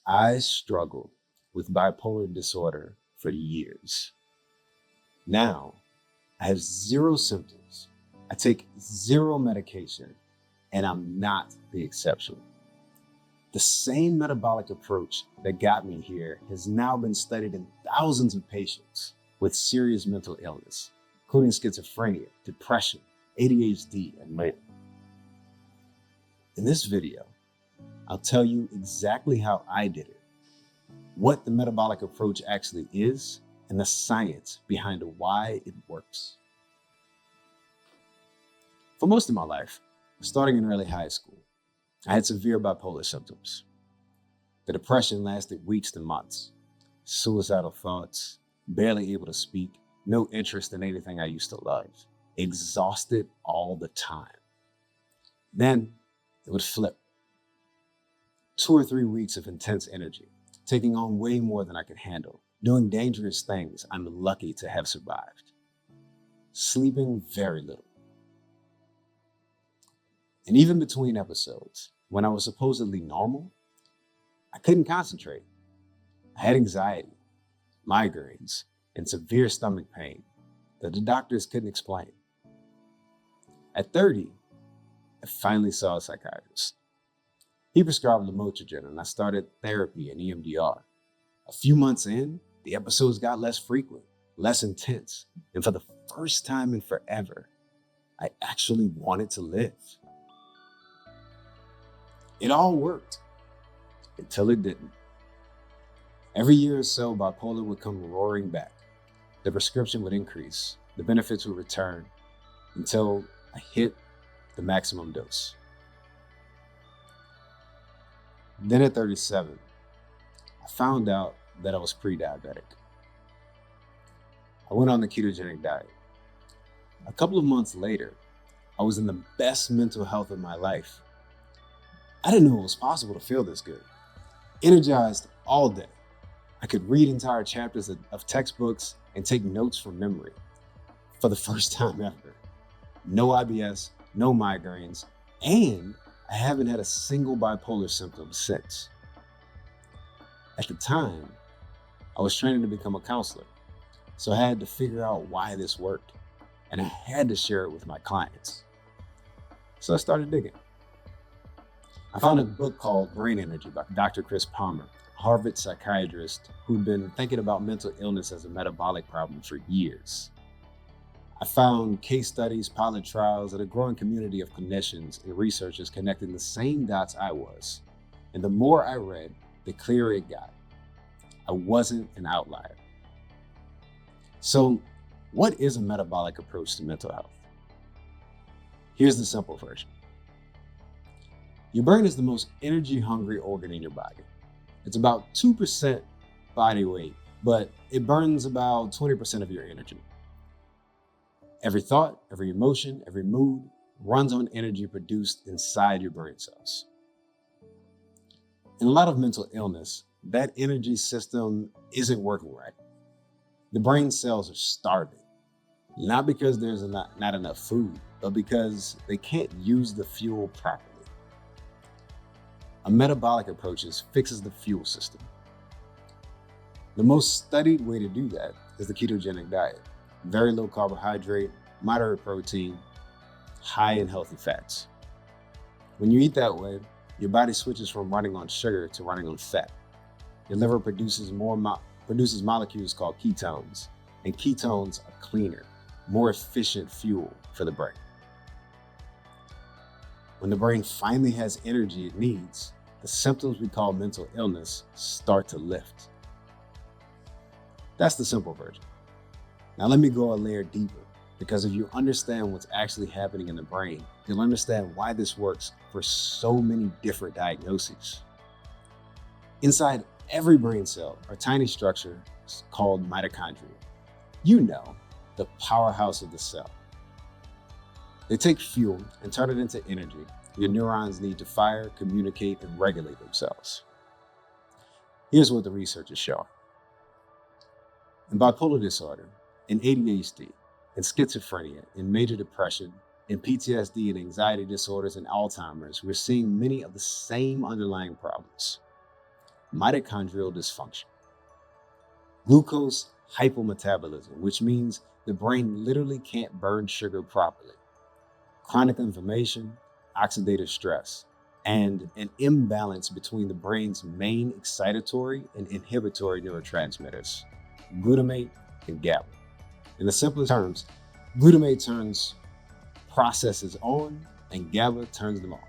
I struggled with bipolar disorder for years. Now, I have zero symptoms. I take zero medication, and I'm not the exception. The same metabolic approach that got me here has now been studied in thousands of patients with serious mental illness, including schizophrenia, depression, ADHD, and more. In this video, I'll tell you exactly how I did it, what the metabolic approach actually is, and the science behind why it works. For most of my life, starting in early high school, I had severe bipolar symptoms. The depression lasted weeks to months. Suicidal thoughts, barely able to speak, no interest in anything I used to love, exhausted all the time. Then it would flip. 2 or 3 weeks of intense energy, taking on way more than I could handle, doing dangerous things I'm lucky to have survived, sleeping very little. And even between episodes, when I was supposedly normal, I couldn't concentrate. I had anxiety, migraines, and severe stomach pain that the doctors couldn't explain. At 30, I finally saw a psychiatrist. He prescribed lamotrigine and I started therapy and EMDR. A few months in, the episodes got less frequent, less intense, and for the first time in forever, I actually wanted to live. It all worked, until it didn't. Every year or so, bipolar would come roaring back. The prescription would increase, the benefits would return, until I hit the maximum dose. Then at 37, I found out that I was pre-diabetic. I went on the ketogenic diet. A couple of months later, I was in the best mental health of my life. I didn't know it was possible to feel this good. Energized all day. I could read entire chapters of textbooks and take notes from memory for the first time ever. No IBS, no migraines, and I haven't had a single bipolar symptom since. At the time, I was training to become a counselor, so I had to figure out why this worked, and I had to share it with my clients. So I started digging. I found a book called Brain Energy by Dr. Chris Palmer, a Harvard psychiatrist who'd been thinking about mental illness as a metabolic problem for years. I found case studies, pilot trials, and a growing community of clinicians and researchers connecting the same dots I was. And the more I read, the clearer it got. I wasn't an outlier. So, what is a metabolic approach to mental health? Here's the simple version. Your brain is the most energy-hungry organ in your body. It's about 2% body weight, but it burns about 20% of your energy. Every thought, every emotion, every mood runs on energy produced inside your brain cells. In a lot of mental illness, that energy system isn't working right. The brain cells are starving, not because there's not enough food, but because they can't use the fuel properly. A metabolic approach fixes the fuel system. The most studied way to do that is the ketogenic diet. Very low carbohydrate, moderate protein, high in healthy fats. When you eat that way, your body switches from running on sugar to running on fat. Your liver produces molecules called ketones, and ketones are cleaner, more efficient fuel for the brain. When the brain finally has energy it needs, the symptoms we call mental illness start to lift. That's the simple version. Now let me go a layer deeper, because if you understand what's actually happening in the brain, you'll understand why this works for so many different diagnoses. Inside every brain cell are tiny structures called mitochondria. You know, the powerhouse of the cell. They take fuel and turn it into energy your neurons need to fire, communicate, and regulate themselves. Here's what the research is showing. In bipolar disorder, in ADHD, in schizophrenia, in major depression, in PTSD and anxiety disorders and Alzheimer's, we're seeing many of the same underlying problems. mitochondrial dysfunction, glucose hypometabolism, which means the brain literally can't burn sugar properly, chronic inflammation, oxidative stress, and an imbalance between the brain's main excitatory and inhibitory neurotransmitters, glutamate and GABA. In the simplest terms, glutamate turns processes on and GABA turns them off.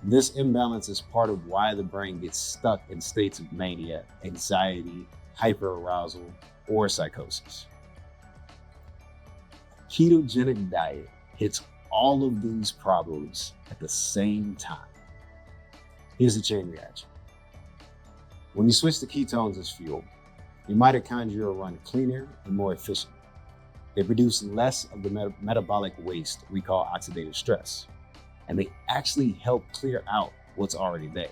This imbalance is part of why the brain gets stuck in states of mania, anxiety, hyperarousal, or psychosis. A ketogenic diet hits all of these problems at the same time. Here's the chain reaction. When you switch to ketones as fuel, your mitochondria run cleaner and more efficiently. They produce less of the metabolic waste we call oxidative stress, and they actually help clear out what's already there.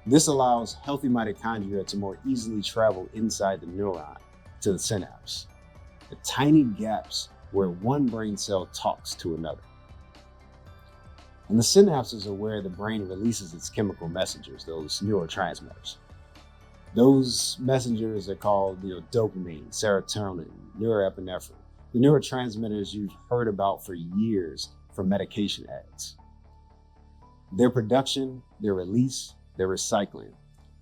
This allows healthy mitochondria to more easily travel inside the neuron to the synapse, the tiny gaps where one brain cell talks to another. And the synapses are where the brain releases its chemical messengers, those neurotransmitters. Those messengers are called dopamine, serotonin, norepinephrine, the neurotransmitters you've heard about for years from medication ads. Their production, their release, their recycling,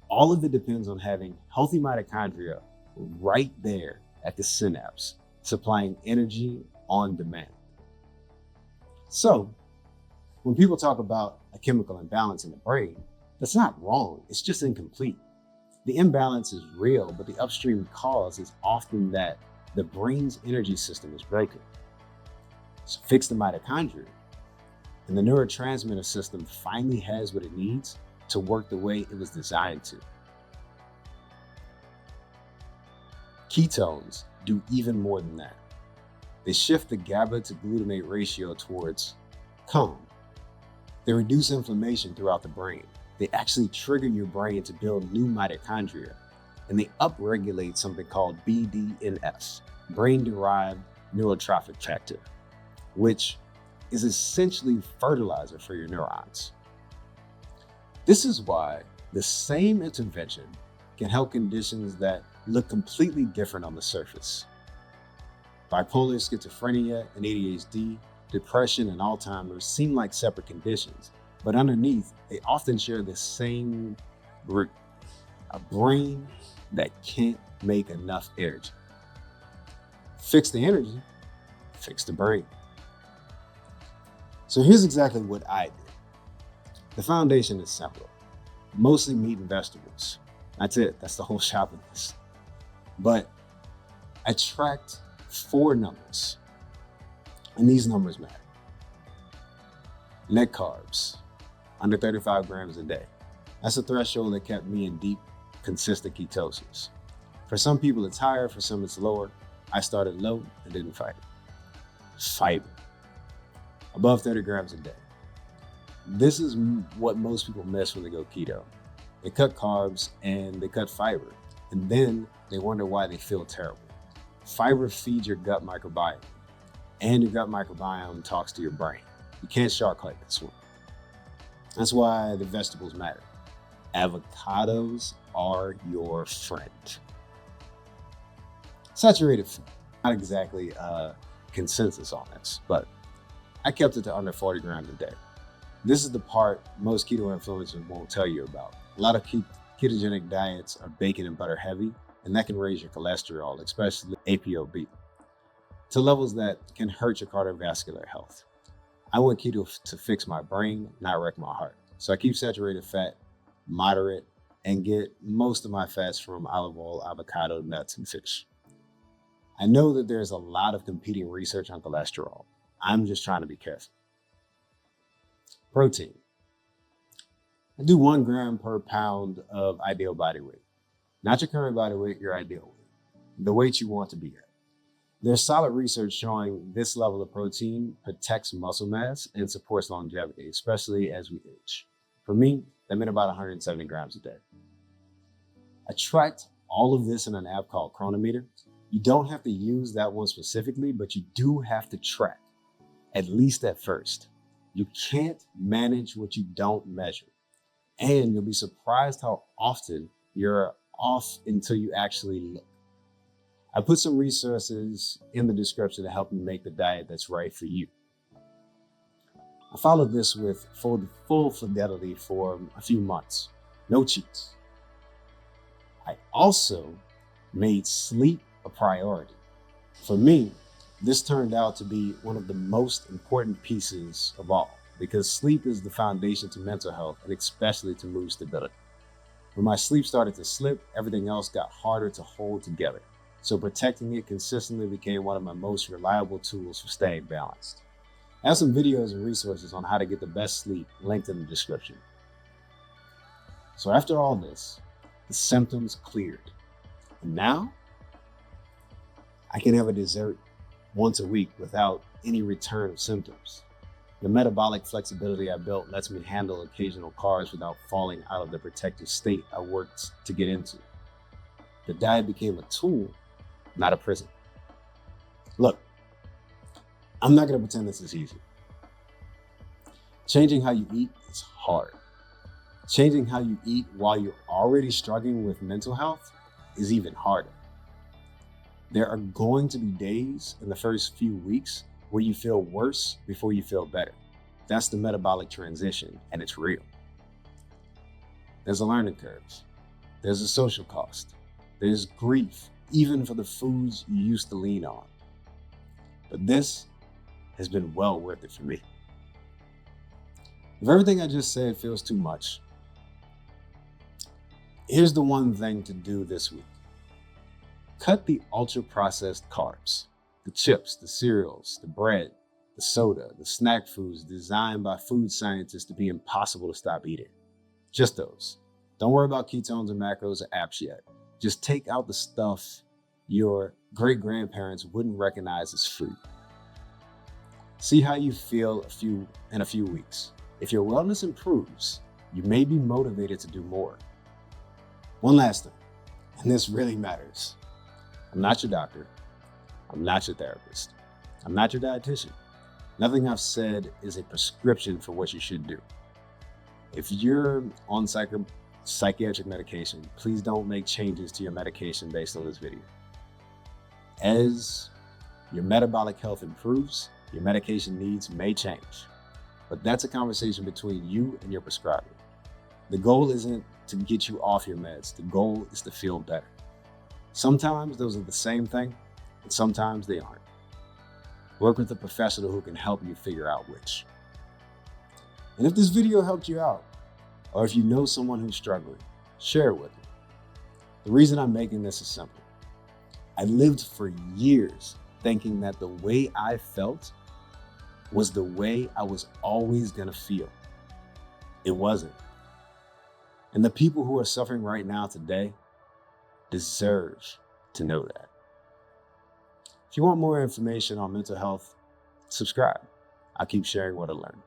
all of it depends on having healthy mitochondria right there at the synapse, supplying energy on demand. So, when people talk about a chemical imbalance in the brain, that's not wrong, it's just incomplete. The imbalance is real, but the upstream cause is often that the brain's energy system is broken. So fix the mitochondria, and the neurotransmitter system finally has what it needs to work the way it was designed to. Ketones do even more than that. They shift the GABA to glutamate ratio towards calm. They reduce inflammation throughout the brain. They actually trigger your brain to build new mitochondria, and they upregulate something called BDNF, brain-derived neurotrophic factor, which is essentially fertilizer for your neurons. This is why the same intervention can help conditions that look completely different on the surface. Bipolar, schizophrenia, and ADHD, depression, and Alzheimer's seem like separate conditions, but underneath, they often share the same root, a brain that can't make enough energy. Fix the energy, fix the brain. So here's exactly what I did. The foundation is simple, mostly meat and vegetables. That's it, that's the whole shopping list. But I tracked 4 numbers, and these numbers matter. Net carbs, under 35 grams a day. That's a threshold that kept me in deep, consistent ketosis. For some people it's higher, for some it's lower. I started low and didn't fight it. Fiber, above 30 grams a day. This is what most people miss when they go keto. They cut carbs and they cut fiber, and then they wonder why they feel terrible. Fiber feeds your gut microbiome, and your gut microbiome talks to your brain. You can't shortcut this one. That's why the vegetables matter. Avocados are your friend. Saturated fat, not exactly a consensus on this, but I kept it to under 40 grams a day. This is the part most keto influencers won't tell you about. A lot of ketogenic diets are bacon and butter heavy, and that can raise your cholesterol, especially ApoB, to levels that can hurt your cardiovascular health. I want keto to fix my brain, not wreck my heart. So I keep saturated fat moderate and get most of my fats from olive oil, avocado, nuts, and fish. I know that there's a lot of competing research on cholesterol. I'm just trying to be careful. Protein. I do 1 gram per pound of ideal body weight. Not your current body weight, your ideal weight. The weight you want to be at. There's solid research showing this level of protein protects muscle mass and supports longevity, especially as we age. For me, that meant about 170 grams a day. I tracked all of this in an app called Chronometer. You don't have to use that one specifically, but you do have to track, at least at first. You can't manage what you don't measure. And you'll be surprised how often you're off until you actually look. I put some resources in the description to help you make the diet that's right for you. I followed this with full fidelity for a few months. No cheats. I also made sleep a priority. For me, this turned out to be one of the most important pieces of all, because sleep is the foundation to mental health and especially to mood stability. When my sleep started to slip, everything else got harder to hold together. So protecting it consistently became one of my most reliable tools for staying balanced. I have some videos and resources on how to get the best sleep linked in the description. So after all this, the symptoms cleared. And now I can have a dessert once a week without any return of symptoms. The metabolic flexibility I built lets me handle occasional carbs without falling out of the protective state I worked to get into. The diet became a tool, not a prison. Look, I'm not gonna pretend this is easy. Changing how you eat is hard. Changing how you eat while you're already struggling with mental health is even harder. There are going to be days in the first few weeks where you feel worse before you feel better. That's the metabolic transition, and it's real. There's a learning curve. There's a social cost. There's grief, even for the foods you used to lean on. But this has been well worth it for me. If everything I just said feels too much, here's the one thing to do this week. Cut the ultra-processed carbs, the chips, the cereals, the bread, the soda, the snack foods designed by food scientists to be impossible to stop eating. Just those. Don't worry about ketones and macros or apps yet. Just take out the stuff your great-grandparents wouldn't recognize as food. See how you feel in a few weeks. If your wellness improves, you may be motivated to do more. One last thing, and this really matters. I'm not your doctor. I'm not your therapist. I'm not your dietitian. Nothing I've said is a prescription for what you should do. If you're on psychiatric medication, please don't make changes to your medication based on this video. As your metabolic health improves, your medication needs may change. But that's a conversation between you and your prescriber. The goal isn't to get you off your meds. The goal is to feel better. Sometimes those are the same thing, and sometimes they aren't. Work with a professional who can help you figure out which. And if this video helped you out, or if you know someone who's struggling, share it with them. The reason I'm making this is simple. I lived for years thinking that the way I felt was the way I was always gonna feel. It wasn't. And the people who are suffering right now today deserve to know that. If you want more information on mental health, subscribe. I'll keep sharing what I learned.